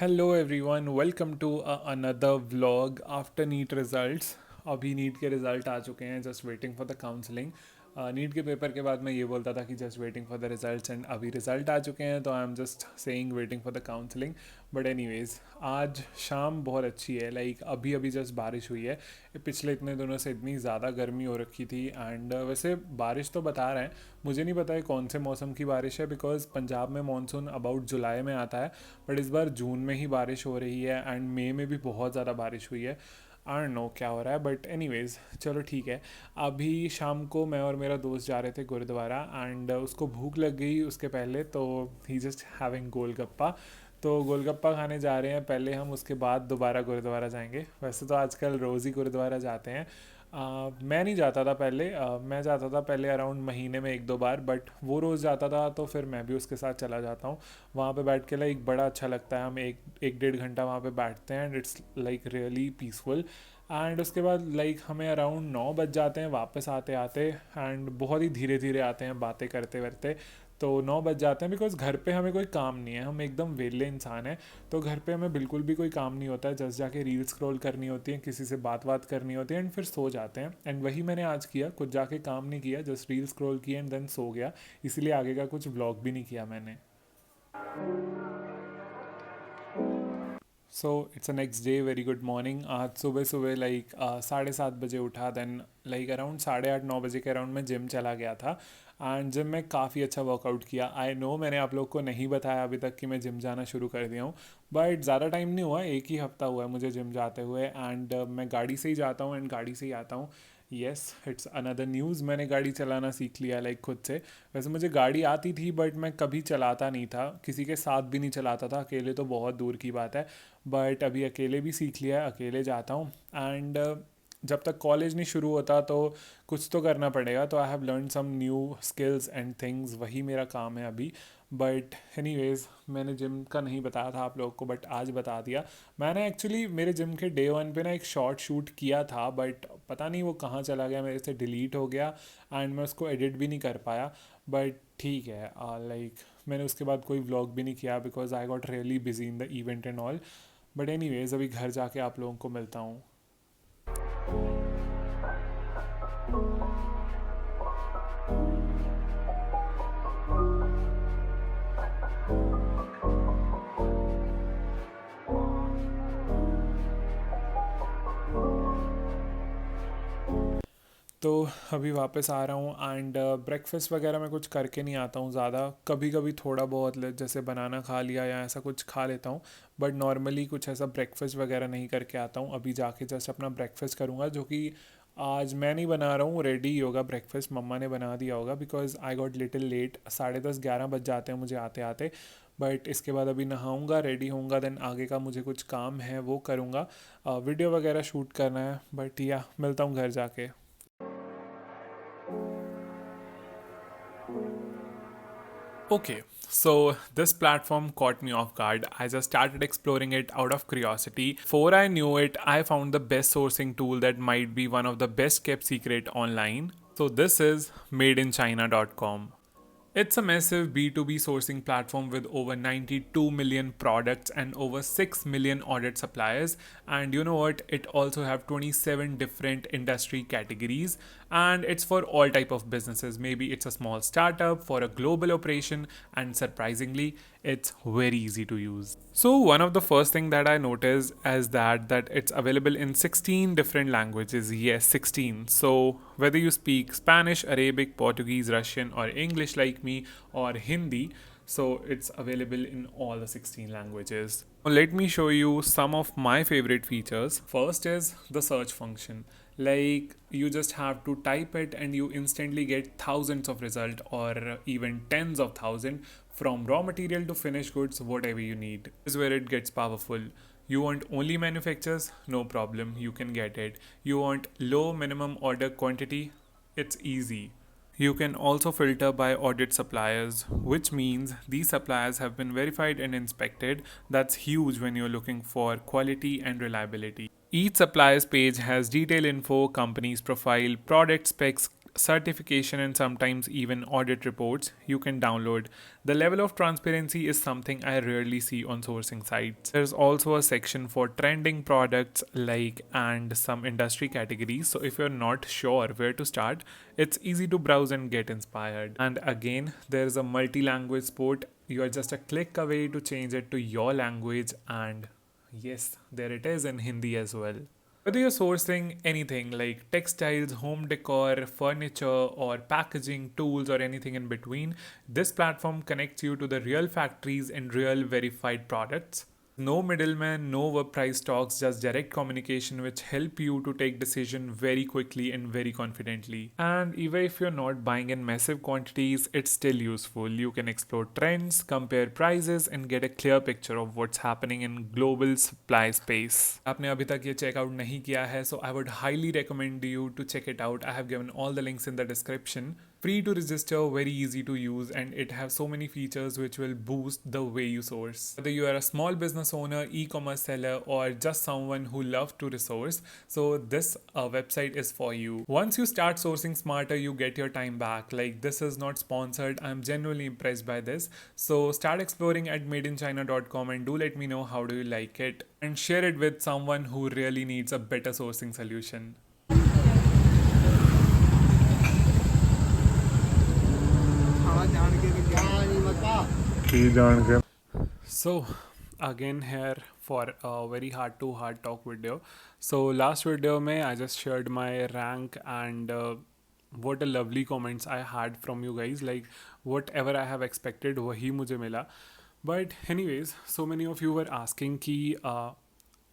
Hello everyone, welcome to another vlog after NEET results. अभी NEET के result आ चुके हैं, just waiting for the counselling. NEET के पेपर के बाद मैं ये बोलता था कि just waiting for the results, and अभी रिज़ल्ट आ चुके हैं तो I am just saying waiting for the counselling. But anyways, आज शाम बहुत अच्छी है। लाइक अभी अभी जस्ट बारिश हुई है। पिछले इतने दिनों से इतनी ज़्यादा गर्मी हो रखी थी, एंड वैसे बारिश तो बता रहे हैं, मुझे नहीं पता है कौन से मौसम की बारिश है, बिकॉज पंजाब में मानसून अबाउट जुलाई में आता है, बट इस बार जून में ही बारिश हो रही है, एंड मई में भी बहुत ज़्यादा बारिश हुई है। आई डोंट नो क्या हो रहा है, बट एनीवेज चलो ठीक है। अभी शाम को मैं और मेरा दोस्त जा रहे थे गुरुद्वारा, एंड उसको भूख लग गई उसके पहले, तो ही जस्ट हैविंग गोलगप्पा। तो गोलगप्पा खाने जा रहे हैं पहले हम, उसके बाद दोबारा गुरुद्वारा जाएंगे। वैसे तो आजकल रोज़ ही गुरुद्वारा जाते हैं। मैं नहीं जाता था पहले, मैं जाता था पहले अराउंड महीने में एक दो बार, बट वो रोज़ जाता था तो फिर मैं भी उसके साथ चला जाता हूँ। वहाँ पे बैठ के लाइक बड़ा अच्छा लगता है। हम एक डेढ़ घंटा वहाँ पे बैठते हैं, and it's like really peaceful. And उसके बाद लाइक हमें अराउंड 9 बज जाते हैं वापस आते आते, एंड बहुत ही धीरे धीरे आते हैं बातें करते करते। तो 9 बज जाते हैं, बिकॉज घर पे हमें कोई काम नहीं है, हम एकदम वेले इंसान हैं। तो घर पे हमें बिल्कुल भी कोई काम नहीं होता है, जस्ट जाके रील स्क्रॉल करनी होती है, किसी से बात करनी होती है, एंड फिर सो जाते हैं। एंड वही मैंने आज किया, कुछ जाके काम नहीं किया, जस्ट रील स्क्रॉल किया एंड देन सो गया। इसलिए आगे का कुछ व्लॉग भी नहीं किया मैंने। So it's a next day, very good morning. आज सुबह सुबह लाइक 7:30 बजे उठा, देन लाइक अराउंड 8:30 9 बजे के अराउंड में जिम चला गया था। एंड जिम में काफ़ी अच्छा वर्कआउट किया। आई नो मैंने आप लोग को नहीं बताया अभी तक कि मैं जिम जाना शुरू कर दिया हूँ, बट ज़्यादा टाइम नहीं हुआ, एक ही हफ्ता हुआ है मुझे जिम जाते हुए। एंड मैं गाड़ी से ही जाता हूँ एंड गाड़ी से ही आता हूँ। येस, इट्स अनदर न्यूज़, मैंने गाड़ी चलाना सीख लिया लाइक खुद से। वैसे मुझे गाड़ी आती थी, बट मैं कभी चलाता नहीं था, किसी के साथ भी नहीं चलाता था, अकेले तो बहुत दूर की बात है। बट अभी अकेले भी सीख लिया है, अकेले जाता हूँ। एंड जब तक कॉलेज नहीं शुरू होता तो कुछ तो करना पड़ेगा, तो I have learn some new skills and things, वही मेरा काम है अभी। बट एनीवेज, मैंने जिम का नहीं बताया था आप लोगों को, बट आज बता दिया। मैंने एक्चुअली मेरे जिम के डे वन पे ना एक शॉर्ट शूट किया था, बट पता नहीं वो कहाँ चला गया, मेरे से डिलीट हो गया, एंड मैं उसको एडिट भी नहीं कर पाया। बट ठीक है, लाइक मैंने उसके बाद कोई व्लॉग भी नहीं किया, because I got really busy in the event and all. But anyways, अभी घर जाके आप लोगों को मिलता हूँ। तो अभी वापस आ रहा हूँ, एंड ब्रेकफास्ट वगैरह मैं कुछ करके नहीं आता हूँ ज़्यादा। कभी कभी थोड़ा बहुत जैसे बनाना खा लिया या ऐसा कुछ खा लेता हूँ, बट नॉर्मली कुछ ऐसा ब्रेकफास्ट वगैरह नहीं करके आता हूँ। अभी जाके जस्ट अपना ब्रेकफास्ट करूँगा, जो कि आज मैं नहीं बना रहा हूँ, रेडी ही होगा ब्रेकफास्ट, मम्मा ने बना दिया होगा, because I got little late. 10:30 11 बज जाते हैं मुझे आते आते। बट इसके बाद अभी नहाऊंगा, रेडी होऊंगा, देन आगे का मुझे कुछ काम है वो करूँगा। वीडियो वगैरह शूट करना है, बट या मिलता हूँ घर जाके। Okay, so this platform caught me off guard. I just started exploring it out of curiosity. Before I knew it, I found the best sourcing tool that might be one of the best kept secret online. So this is madeinchina.com. It's a massive B2B sourcing platform with over 92 million products and over 6 million audit suppliers. And you know what? It also have 27 different industry categories, and it's for all type of businesses. Maybe it's a small startup for a global operation, and surprisingly, it's very easy to use. So one of the first thing that I noticed is that it's available in 16 different languages. Yes, 16. So whether you speak Spanish, Arabic, Portuguese, Russian, or English like me, or Hindi, so it's available in all the 16 languages. Let me show you some of my favorite features. First is the search function. Like you just have to type it and you instantly get thousands of results, or even tens of thousands, from raw material to finished goods, whatever you need. This is where it gets powerful. You want only manufacturers? No problem, you can get it. You want low minimum order quantity? It's easy. You can also filter by audit suppliers, which means these suppliers have been verified and inspected. That's huge when you're looking for quality and reliability. Each supplier's page has detailed info, company's profile, product specs, certification, and sometimes even audit reports you can download. The level of transparency is something I rarely see on sourcing sites. There's also a section for trending products like and some industry categories. So if you're not sure where to start, it's easy to browse and get inspired. And again, there's a multi-language support. You are just a click away to change it to your language, and yes, there it is in Hindi as well. Whether you're sourcing anything like textiles, home decor, furniture, or packaging, tools, or anything in between, this platform connects you to the real factories and real verified products. No middleman, no price talks, just direct communication which help you to take decision very quickly and very confidently. And even if you're not buying in massive quantities, it's still useful. You can explore trends, compare prices, and get a clear picture of what's happening in global supply space. आपने अभी तक ये checkout नहीं किया है, so I would highly recommend you to check it out. I have given all the links in the description. Free to register, very easy to use, and it has so many features which will boost the way you source. Whether you are a small business owner, e-commerce seller, or just someone who loves to resource, so this website is for you. Once you start sourcing smarter, you get your time back. Like, this is not sponsored. I'm genuinely impressed by this. So start exploring at madeinchina.com and do let me know how do you like it, and share it with someone who really needs a better sourcing solution. So again here for a very heart to heart talk video. So last video mein I just shared my rank, and what a lovely comments I had from you guys. Like, whatever I have expected wahi mujhe mila. But anyways, so many of you were asking कि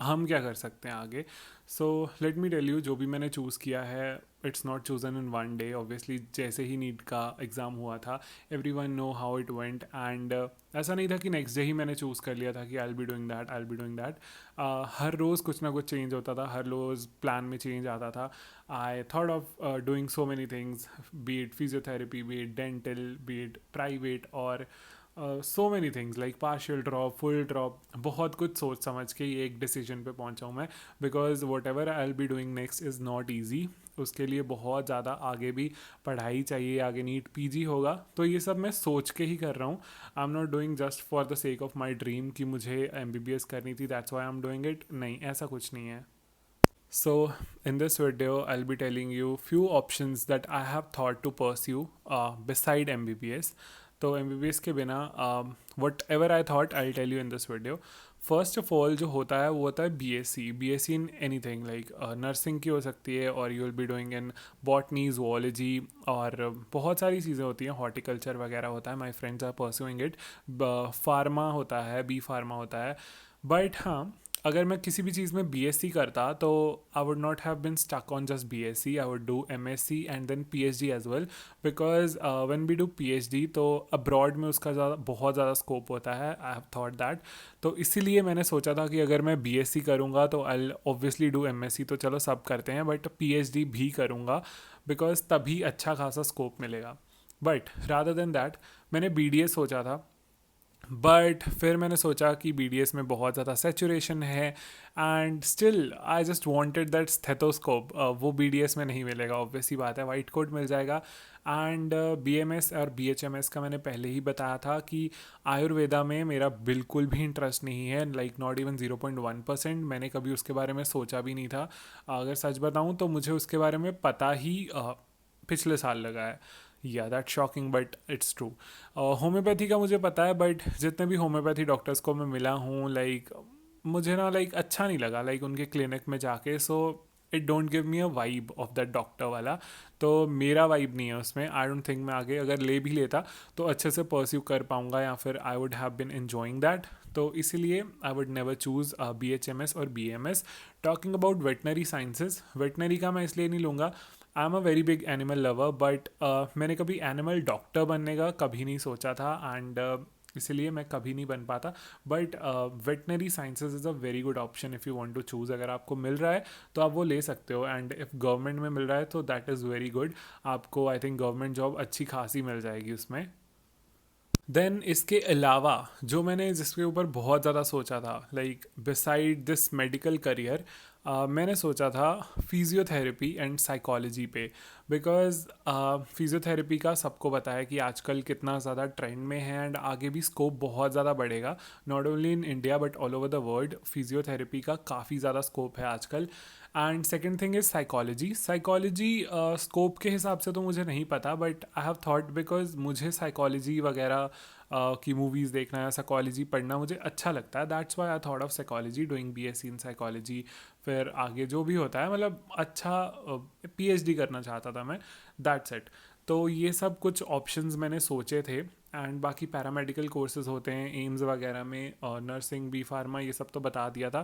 हम क्या कर सकते हैं आगे. So let me tell you, जो भी मैंने चूज़ किया है, it's not chosen in one day. Obviously जैसे ही नीट का एग्ज़ाम हुआ था, everyone know how it went, and ऐसा नहीं था कि नेक्स्ट डे ही मैंने चूज़ कर लिया था कि I will be doing that, I will be doing that. हर रोज़ कुछ ना कुछ चेंज होता था, हर रोज़ प्लान में चेंज आता था. I thought of doing so many things, be it physiotherapy, be it dental, be it private, और so many things like partial drop, full drop. बहुत कुछ सोच समझ के ये एक डिसीजन पे पहुंचा हूँ मैं, because what ever I will be doing next is not easy. उसके लिए बहुत ज़्यादा आगे भी पढ़ाई चाहिए, आगे नीट पीजी होगा. तो ये सब मैं सोच के ही कर रहा हूँ. I am not doing just for the sake of my dream कि मुझे MBBS करनी थी, that's why I am doing it. नहीं, ऐसा कुछ नहीं है. So in this video I'll be telling you few options that I have thought to pursue beside MBBS. तो MBBS के बिना whatever I thought I tell you in this video. First of all जो होता है वो होता है BSc in anything, like nursing की हो सकती है, और you will be doing in botany, zoology, और बहुत सारी चीज़ें होती हैं, हॉर्टिकल्चर वगैरह होता है. My friends are pursuing it. Pharma होता है, बी फार्मा होता है. बट हाँ, अगर मैं किसी भी चीज़ में BSc करता तो I would not have been stuck on just BSc. I would do MSc and then PhD as well, because when we do PhD तो अब्रॉड में उसका बहुत ज़्यादा स्कोप होता है. I have thought that. तो इसीलिए मैंने सोचा था कि अगर मैं BSc करूँगा तो आई ऑब्वियसली डू MSc, तो चलो सब करते हैं, बट PhD भी करूँगा बिकॉज तभी अच्छा खासा स्कोप मिलेगा. बट रादर देन दैट मैंने BDS सोचा था, बट फिर मैंने सोचा कि BDS में बहुत ज़्यादा सेचुरेशन है, and still I just wanted that stethoscope. वो BDS में नहीं मिलेगा, ऑब्वियस ही बात है, वाइट कोट मिल जाएगा. एंड BMS और BHMS का मैंने पहले ही बताया था कि आयुर्वेदा में मेरा बिल्कुल भी इंटरेस्ट नहीं है, लाइक नॉट इवन 0.1%. मैंने कभी उसके बारे में सोचा भी नहीं था. अगर सच बताऊँ तो मुझे उसके बारे में पता ही पिछले साल लगा है. या that shocking but it's true. Homeopathy का मुझे पता है, बट जितने भी होम्योपैथी डॉक्टर्स को मैं मिला हूँ, लाइक मुझे ना लाइक अच्छा नहीं लगा लाइक उनके क्लिनिक में जाके. So it don't give me a vibe of that doctor वाला. तो मेरा वाइब नहीं है उसमें. आई डोंट थिंक मैं आगे अगर ले भी लेता तो अच्छे से परस्यू कर पाऊँगा, या फिर I would have been enjoying that. तो इसीलिए I would never choose BHMS और BMS. Talking about veterinary sciences, veterinary का मैं इसलिए नहीं लूँगा, I am a very big animal lover, but मैंने कभी एनिमल डॉक्टर बनने का कभी नहीं सोचा था, एंड इसलिए मैं कभी नहीं बन पाता. But veterinary sciences is a very good option if you want to choose. अगर आपको मिल रहा है तो आप वो ले सकते हो, एंड इफ़ गवर्नमेंट में मिल रहा है तो दैट इज़ वेरी गुड. आपको आई थिंक गवर्नमेंट जॉब अच्छी खासी मिल जाएगी उसमें. देन इसके अलावा जो मैंने जिसके ऊपर बहुत ज़्यादा सोचा था, like beside this medical career, मैंने सोचा था फिज़ियोथेरेपी एंड साइकोलॉजी पे, बिकॉज़ फिज़ियोथेरेपी का सबको पता है कि आजकल कितना ज़्यादा ट्रेंड में है एंड आगे भी स्कोप बहुत ज़्यादा बढ़ेगा, not only in India but all over the world. Physiotherapy का काफ़ी ज़्यादा स्कोप है आजकल। And second thing is psychology. Psychology scope के हिसाब से तो मुझे नहीं पता, but I have thought because मुझे साइकोलॉजी वगैरह की मूवीज़ देखना या साइकोलॉजी पढ़ना मुझे अच्छा लगता है, that's why I thought of psychology, doing BSc in psychology. फिर आगे जो भी होता है, मतलब अच्छा पीएचडी करना चाहता था मैं, दैट्स इट। तो ये सब कुछ ऑप्शंस मैंने सोचे थे। एंड बाकी पैरामेडिकल कोर्सेज होते हैं एम्स वगैरह में, नर्सिंग, बी फार्मा, ये सब तो बता दिया था।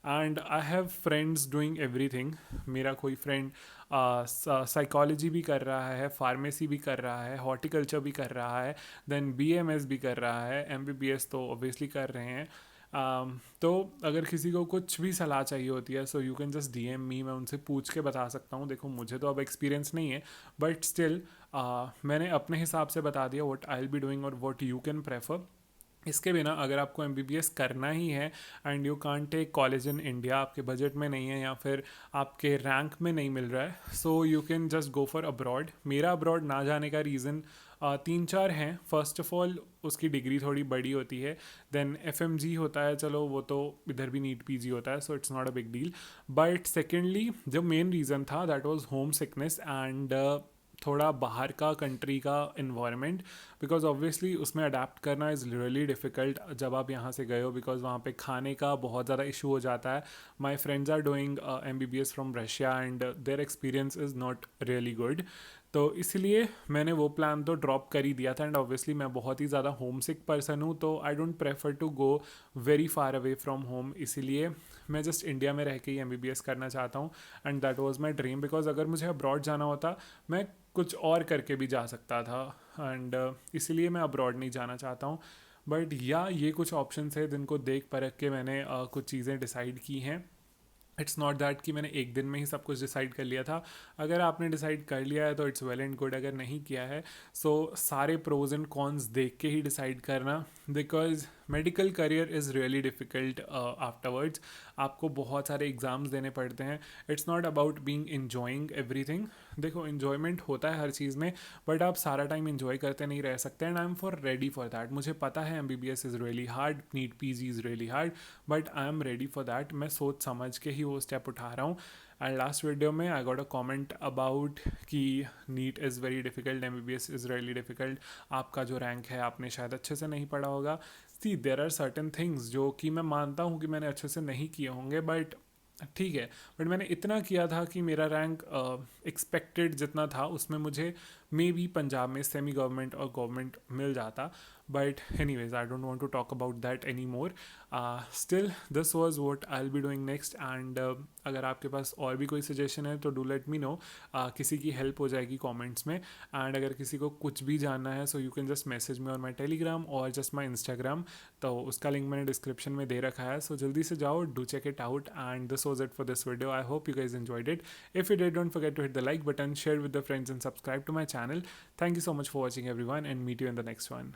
And I have friends doing everything. मेरा कोई फ्रेंड साइकोलॉजी भी कर रहा है, फार्मेसी भी कर रहा है, हॉर्टिकल्चर भी कर रहा है, देन बीएमएस भी कर रहा है, एमबीबीएस तो ऑब्वियसली कर रहे हैं। तो अगर किसी को कुछ भी सलाह चाहिए होती है, so you can just DM me, मैं उनसे पूछ के बता सकता हूँ। देखो मुझे तो अब एक्सपीरियंस नहीं है, बट स्टिल मैंने अपने हिसाब से बता दिया what I will be doing और व्हाट यू कैन प्रेफर। इसके बिना अगर आपको एमबीबीएस करना ही है and you can't take college in India, आपके बजट में नहीं है या फिर आपके रैंक में नहीं मिल रहा है, so you can just go for abroad. मेरा अब्रॉड ना जाने का रीज़न तीन चार हैं। फर्स्ट ऑफ ऑल उसकी डिग्री थोड़ी बड़ी होती है, देन एफएमजी होता है, चलो वो तो इधर भी नीट पीजी होता है, so it's not a big deal. But secondly जो मेन रीज़न था that was home sickness and थोड़ा बाहर का कंट्री का इन्वायरमेंट, बिकॉज ऑब्वियसली उसमें अडेप्ट करना इज़ रियली डिफ़िकल्ट जब आप यहाँ से गए हो, बिकॉज वहाँ पे खाने का बहुत ज़्यादा इशू हो जाता है। My friends are doing MBBS from Russia and their experience is not really good. तो इसलिए मैंने वो प्लान तो ड्रॉप कर ही दिया था। एंड ऑब्वियसली मैं बहुत ही ज़्यादा होम सिक पर्सन हूँ, तो I don't prefer to go very far away from home. इसीलिए मैं जस्ट इंडिया में रह के ही एमबीबीएस करना चाहता हूँ and that was my dream. Because अगर मुझे अब्रॉड जाना होता, मैं कुछ और करके भी जा सकता था, एंड इसीलिए मैं अब्रॉड नहीं जाना चाहता हूँ। बट या ये कुछ ऑप्शंस है जिनको देख परख के मैंने कुछ चीज़ें डिसाइड की हैं। इट्स नॉट दैट कि मैंने एक दिन में ही सब कुछ डिसाइड कर लिया था। अगर आपने डिसाइड कर लिया है तो इट्स वेल एंड गुड, अगर नहीं किया है सो सारे प्रोज एंड कॉन्स देख के ही डिसाइड करना। Because medical career is really difficult afterwards. आपको बहुत सारे एग्ज़ाम्स देने पड़ते हैं। It's not about being enjoying everything. देखो इन्जॉयमेंट होता है हर चीज़ में, बट आप सारा टाइम इन्जॉय करते नहीं रह सकते, and I am for ready for that. मुझे पता है M B B S is really hard, NEET P G is really hard, but I am ready for that. मैं सोच समझ के ही वो स्टेप उठा रहा हूँ। एंड लास्ट वीडियो में I got a comment about कि NEET is very difficult, M B B S is really difficult, आपका जो रैंक है आपने शायद अच्छे से नहीं पढ़ा होगा। सी देर आर सर्टन थिंग्स जो कि मैं मानता हूँ कि मैंने अच्छे से नहीं किए होंगे, बट ठीक है। बट मैंने इतना किया था कि मेरा रैंक एक्सपेक्टेड जितना था उसमें मुझे मे बी पंजाब में सेमी गवर्नमेंट और गवर्नमेंट मिल जाता। But anyways I don't want to talk about that anymore. Still this was what I will be doing next. And अगर आपके पास और भी कोई सजेशन है तो डू लेट मी नो, किसी की हेल्प हो जाएगी कॉमेंट्स में। एंड अगर किसी को कुछ भी जानना है so you can just message me on my Telegram और जस्ट माई इंस्टाग्राम, तो उसका लिंक मैंने डिस्क्रिप्शन में दे रखा है। सो जल्दी से जाओ, do check it out. And this was it for this video. I hope you guys enjoyed it. If you did, don't forget to hit the like button, share with the friends and subscribe to my channel. Thank you so much for watching everyone, and meet you in the next one.